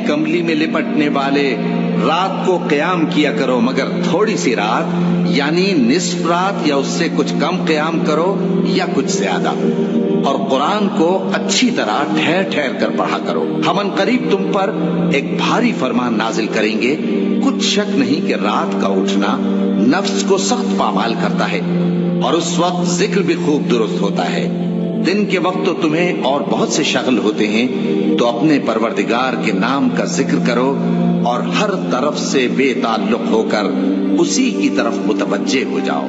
کملی میں لپٹنے والے، رات کو قیام کیا کرو مگر تھوڑی سی رات، یعنی نصف رات یا اس سے کچھ کم قیام کرو یا کچھ زیادہ، اور قرآن کو اچھی طرح ٹھہر ٹھہر کر پڑھا کرو۔ ہم ان قریب تم پر ایک بھاری فرمان نازل کریں گے، کچھ شک نہیں کہ رات کا اٹھنا نفس کو سخت پامال کرتا ہے، اور اس وقت ذکر بھی خوب درست ہوتا ہے۔ دن کے وقت تو تمہیں اور بہت سے شغل ہوتے ہیں، تو اپنے پروردگار کے نام کا ذکر کرو اور ہر طرف سے بے تعلق ہو کر اسی کی طرف متوجہ ہو جاؤ۔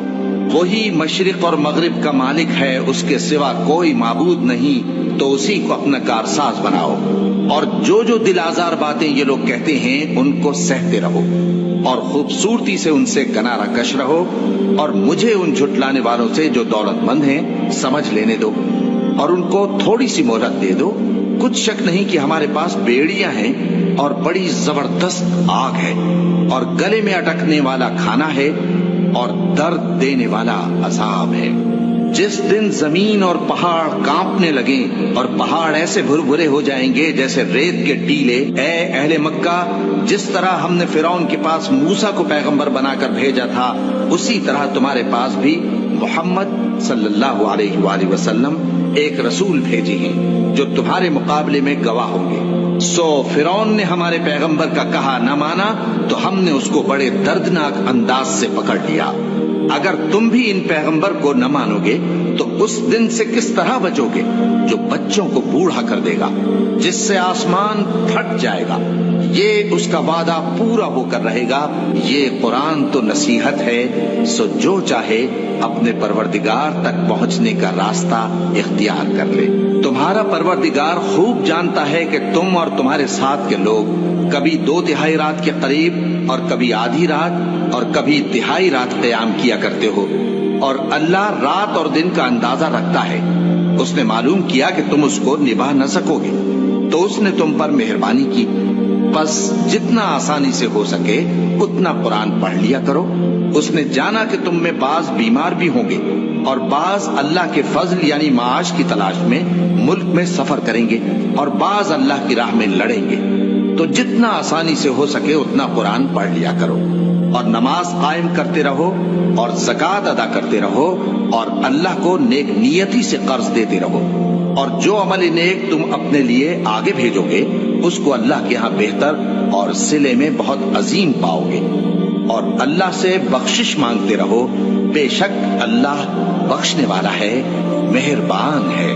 وہی مشرق اور مغرب کا مالک ہے، اس کے سوا کوئی معبود نہیں، تو اسی کو اپنا کارساز بناؤ۔ اور جو جو دل آزار باتیں یہ لوگ کہتے ہیں ان کو سہتے رہو، اور خوبصورتی سے ان سے کنارہ کش رہو، اور مجھے ان جھٹلانے والوں سے جو دولت مند ہیں سمجھ لینے دو، اور ان کو تھوڑی سی مہلت دے دو۔ کچھ شک نہیں کہ ہمارے پاس بیڑیاں ہیں اور بڑی زبردست آگ ہے، اور گلے میں اٹکنے والا کھانا ہے، اور درد دینے والا عذاب ہے۔ جس دن زمین اور پہاڑ کانپنے لگیں اور پہاڑ ایسے بھربھرے ہو جائیں گے جیسے ریت کے ٹیلے، اے اہل مکہ، جس طرح ہم نے فرعون کے پاس موسیٰ کو پیغمبر بنا کر بھیجا تھا، اسی طرح تمہارے پاس بھی محمد صلی اللہ علیہ وآلہ وسلم ایک رسول بھیجے ہیں جو تمہارے مقابلے میں گواہ ہوں گے۔ سو فرعون نے ہمارے پیغمبر کا کہا نہ مانا تو ہم نے اس کو بڑے دردناک انداز سے پکڑ لیا۔ اگر تم بھی ان پیغمبر کو نہ مانو گے تو اس دن سے کس طرح بچو گے جو بچوں کو بوڑھا کر دے گا، جس سے آسمان پھٹ جائے گا۔ یہ اس کا وعدہ پورا ہو کر رہے گا۔ یہ قرآن تو نصیحت ہے، سو جو چاہے اپنے پروردگار تک پہنچنے کا راستہ اختیار کر لے۔ تمہارا پروردگار خوب جانتا ہے کہ تم اور تمہارے ساتھ کے لوگ کبھی 2/3 رات کے قریب اور کبھی آدھی رات اور کبھی تہائی رات قیام کیا کرتے ہو، اور اللہ رات اور دن کا اندازہ رکھتا ہے۔ اس نے معلوم کیا کہ تم اس کو نبھا نہ سکو گے، تو اس نے تم پر مہربانی کی، بس جتنا آسانی سے ہو سکے اتنا قرآن پڑھ لیا کرو۔ اس نے جانا کہ تم میں بعض بیمار بھی ہوں گے، اور بعض اللہ کے فضل یعنی معاش کی تلاش میں ملک میں سفر کریں گے، اور بعض اللہ کی راہ میں لڑیں گے، تو جتنا آسانی سے ہو سکے اتنا قرآن پڑھ لیا کرو، اور نماز قائم کرتے رہو، اور زکوٰۃ ادا کرتے رہو، اور اللہ کو نیک نیتی سے قرض دیتے رہو، اور جو عمل نیک تم اپنے لیے آگے بھیجو گے اس کو اللہ کے ہاں بہتر اور صلے میں بہت عظیم پاؤ گے، اور اللہ سے بخشش مانگتے رہو، بے شک اللہ بخشنے والا ہے، مہربان ہے۔